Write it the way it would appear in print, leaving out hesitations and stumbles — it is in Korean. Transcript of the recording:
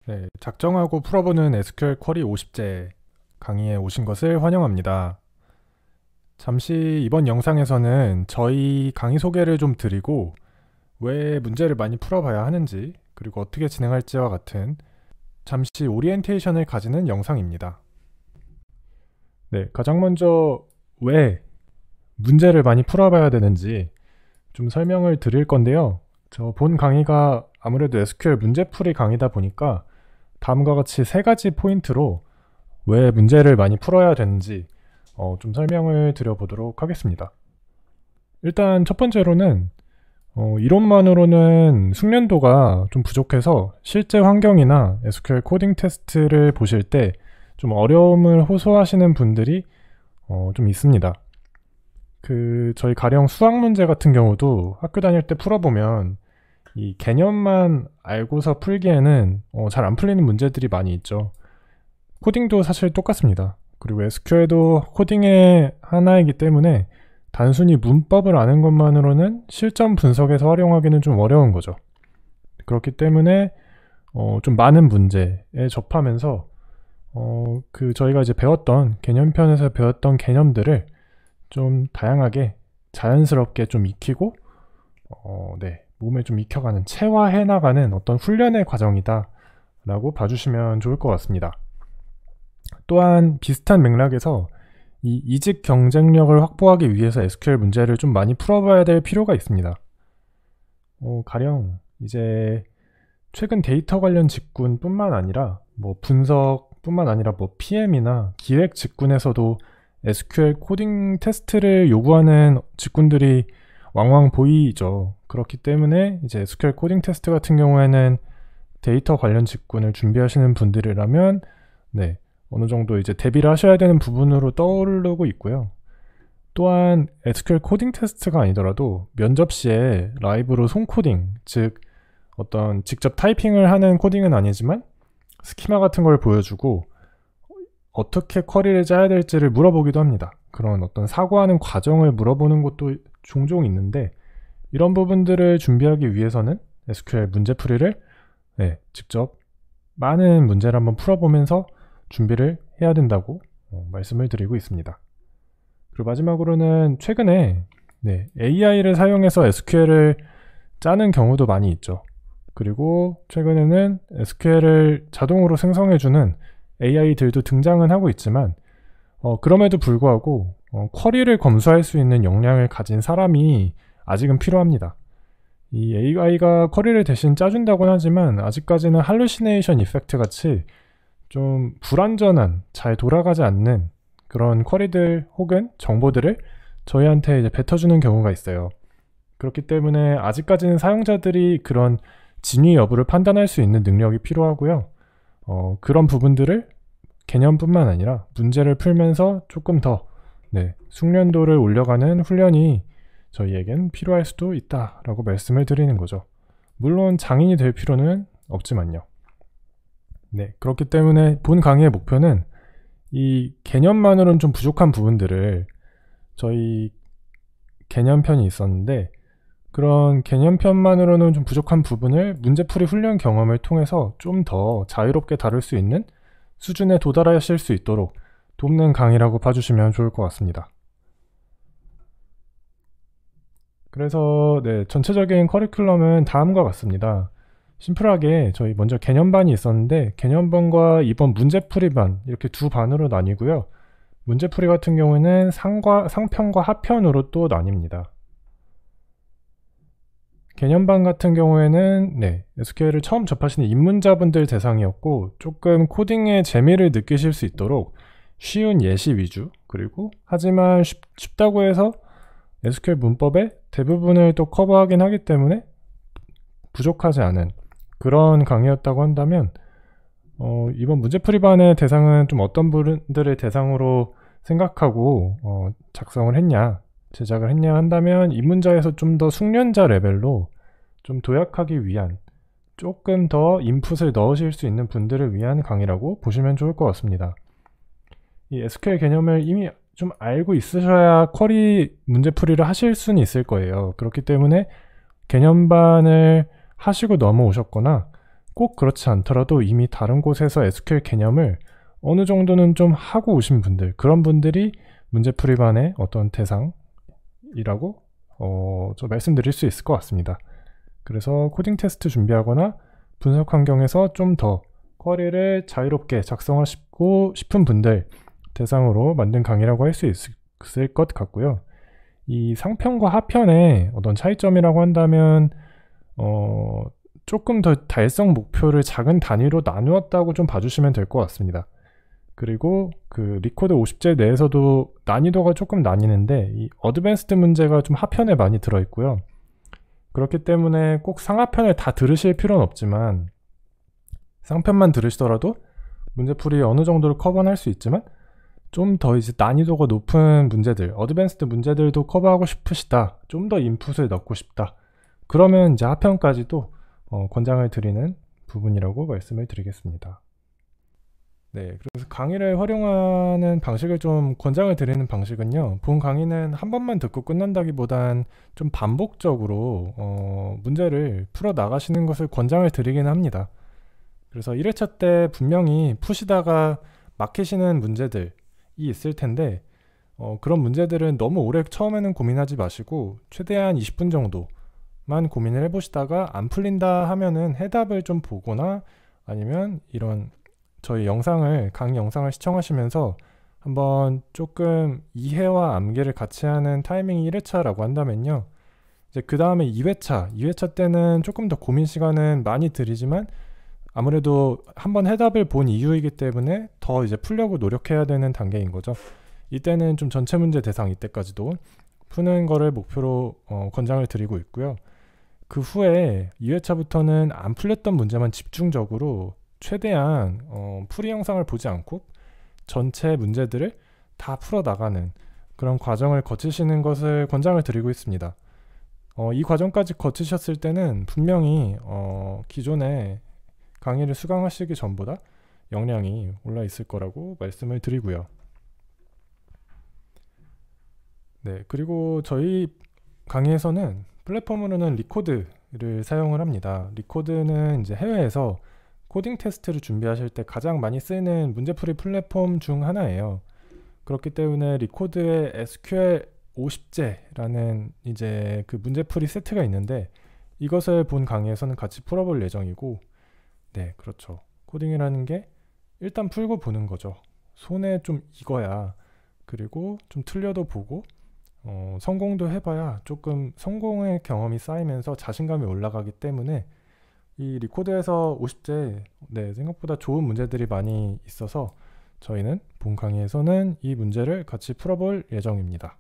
네, 작정하고 풀어보는 SQL 쿼리 50제 강의에 오신 것을 환영합니다. 잠시 이번 영상에서는 저희 강의 소개를 좀 드리고 왜 문제를 많이 풀어봐야 하는지 그리고 어떻게 진행할지와 같은 잠시 오리엔테이션을 가지는 영상입니다. 네, 가장 먼저 왜 문제를 많이 풀어봐야 되는지 좀 설명을 드릴 건데요. 저 본 강의가 아무래도 SQL 문제풀이 강의다 보니까 다음과 같이 세 가지 포인트로 왜 문제를 많이 풀어야 되는지 좀 설명을 드려보도록 하겠습니다. 일단 첫 번째로는 이론만으로는 숙련도가 좀 부족해서 실제 환경이나 SQL 코딩 테스트를 보실 때 좀 어려움을 호소하시는 분들이 좀 있습니다. 저희 가령 수학 문제 같은 경우도 학교 다닐 때 풀어보면 이 개념만 알고서 풀기에는 잘 안 풀리는 문제들이 많이 있죠. 코딩도 사실 똑같습니다. 그리고 SQL도 코딩의 하나이기 때문에 단순히 문법을 아는 것만으로는 실전 분석에서 활용하기는 좀 어려운 거죠. 그렇기 때문에 좀 많은 문제에 접하면서 저희가 이제 배웠던 개념편에서 배웠던 개념들을 좀 다양하게 자연스럽게 좀 익히고 몸에 좀 익혀가는 체화해 나가는 어떤 훈련의 과정이다 라고 봐주시면 좋을 것 같습니다. 또한 비슷한 맥락에서 이 이직 경쟁력을 확보하기 위해서 SQL 문제를 좀 많이 풀어봐야 될 필요가 있습니다. 가령 이제 최근 데이터 관련 직군뿐만 아니라 뭐 분석뿐만 아니라 뭐 PM이나 기획 직군에서도 SQL 코딩 테스트를 요구하는 직군들이 왕왕 보이죠. 그렇기 때문에 이제 SQL 코딩 테스트 같은 경우에는 데이터 관련 직군을 준비하시는 분들이라면 어느 정도 이제 대비를 하셔야 되는 부분으로 떠오르고 있고요. 또한 SQL 코딩 테스트가 아니더라도 면접 시에 라이브로 손코딩, 즉 어떤 직접 타이핑을 하는 코딩은 아니지만 스키마 같은 걸 보여주고 어떻게 쿼리를 짜야 될지를 물어보기도 합니다. 그런 어떤 사고하는 과정을 물어보는 것도 종종 있는데 이런 부분들을 준비하기 위해서는 SQL 문제풀이를 직접 많은 문제를 한번 풀어보면서 준비를 해야 된다고 말씀을 드리고 있습니다. 그리고 마지막으로는 최근에 AI를 사용해서 SQL을 짜는 경우도 많이 있죠. 그리고 최근에는 SQL을 자동으로 생성해주는 AI들도 등장은 하고 있지만 그럼에도 불구하고 쿼리를 검수할 수 있는 역량을 가진 사람이 아직은 필요합니다. 이 AI가 쿼리를 대신 짜준다고는 하지만 아직까지는 할루시네이션 이펙트 같이 좀 불완전한, 잘 돌아가지 않는 그런 쿼리들 혹은 정보들을 저희한테 이제 뱉어주는 경우가 있어요. 그렇기 때문에 아직까지는 사용자들이 그런 진위 여부를 판단할 수 있는 능력이 필요하고요. 그런 부분들을 개념뿐만 아니라 문제를 풀면서 조금 더 숙련도를 올려가는 훈련이 저희에겐 필요할 수도 있다라고 말씀을 드리는 거죠. 물론 장인이 될 필요는 없지만요. 그렇기 때문에 본 강의의 목표는 이 개념만으로는 좀 부족한 부분들을 저희 개념편이 있었는데 그런 개념편만으로는 좀 부족한 부분을 문제풀이 훈련 경험을 통해서 좀 더 자유롭게 다룰 수 있는 수준에 도달하실 수 있도록 돕는 강의라고 봐주시면 좋을 것 같습니다. 그래서 전체적인 커리큘럼은 다음과 같습니다. 심플하게 저희 먼저 개념반이 있었는데 개념반과 이번 문제풀이반 이렇게 두 반으로 나뉘고요. 문제풀이 같은 경우에는 상편과 하편으로 또 나뉩니다. 개념반 같은 경우에는 SQL을 처음 접하시는 입문자분들 대상이었고 조금 코딩의 재미를 느끼실 수 있도록 쉬운 예시 위주 그리고 하지만 쉽다고 해서 SQL 문법의 대부분을 또 커버하긴 하기 때문에 부족하지 않은 그런 강의였다고 한다면 이번 문제풀이반의 대상은 좀 어떤 분들을 대상으로 생각하고 작성을 했냐 제작을 했냐 한다면 입문자에서 좀 더 숙련자 레벨로 좀 도약하기 위한 조금 더 인풋을 넣으실 수 있는 분들을 위한 강의라고 보시면 좋을 것 같습니다. 이 SQL 개념을 이미 좀 알고 있으셔야 쿼리 문제풀이를 하실 수는 있을 거예요. 그렇기 때문에 개념반을 하시고 넘어오셨거나 꼭 그렇지 않더라도 이미 다른 곳에서 SQL 개념을 어느 정도는 좀 하고 오신 분들, 그런 분들이 문제풀이반의 어떤 대상이라고 좀 말씀드릴 수 있을 것 같습니다. 그래서 코딩 테스트 준비하거나 분석 환경에서 좀 더 쿼리를 자유롭게 작성하시고 싶은 분들 대상으로 만든 강의라고 할 수 있을 것 같고요. 이 상편과 하편의 어떤 차이점이라고 한다면 조금 더 달성 목표를 작은 단위로 나누었다고 좀 봐주시면 될 것 같습니다. 그리고 그 리코드 50제 내에서도 난이도가 조금 나뉘는데 이 어드밴스드 문제가 좀 하편에 많이 들어있고요. 그렇기 때문에 꼭 상하편을 다 들으실 필요는 없지만 상편만 들으시더라도 문제풀이 어느 정도를 커버할 수 있지만 좀 더 이제 난이도가 높은 문제들, 어드밴스드 문제들도 커버하고 싶으시다, 좀 더 인풋을 넣고 싶다, 그러면 이제 하편까지도 권장을 드리는 부분이라고 말씀을 드리겠습니다. 네, 그래서 강의를 활용하는 방식을 좀 권장을 드리는 방식은요, 본 강의는 한 번만 듣고 끝난다기보단 좀 반복적으로 문제를 풀어 나가시는 것을 권장을 드리긴 합니다. 그래서 1회차 때 분명히 푸시다가 막히시는 문제들이 있을 텐데 그런 문제들은 너무 오래 처음에는 고민하지 마시고 최대한 20분 정도만 고민을 해보시다가 안 풀린다 하면은 해답을 좀 보거나 아니면 이런 저희 강의 영상을 시청하시면서 한번 조금 이해와 암기를 같이 하는 타이밍이 1회차라고 한다면요, 이제 그 다음에 2회차 때는 조금 더 고민 시간은 많이 들이지만 아무래도 한번 해답을 본 이유이기 때문에 더 이제 풀려고 노력해야 되는 단계인 거죠. 이때는 좀 전체 문제 대상 이때까지도 푸는 거를 목표로 권장을 드리고 있고요. 그 후에 2회차부터는 안 풀렸던 문제만 집중적으로 최대한 풀이 영상을 보지 않고 전체 문제들을 다 풀어 나가는 그런 과정을 거치시는 것을 권장을 드리고 있습니다. 이 과정까지 거치셨을 때는 분명히 기존에 강의를 수강하시기 전보다 역량이 올라 있을 거라고 말씀을 드리고요. 네, 그리고 저희 강의에서는 플랫폼으로는 리코드를 사용을 합니다. 리코드는 이제 해외에서 코딩 테스트를 준비하실 때 가장 많이 쓰이는 문제풀이 플랫폼 중 하나예요. 그렇기 때문에 리코드의 SQL 50제라는 이제 그 문제풀이 세트가 있는데 이것을 본 강의에서는 같이 풀어볼 예정이고, 네, 그렇죠. 코딩이라는 게 일단 풀고 보는 거죠. 손에 좀 익어야, 그리고 좀 틀려도 보고 성공도 해봐야 조금 성공의 경험이 쌓이면서 자신감이 올라가기 때문에 이 리코드에서 50제 생각보다 좋은 문제들이 많이 있어서 저희는 본 강의에서는 이 문제를 같이 풀어볼 예정입니다.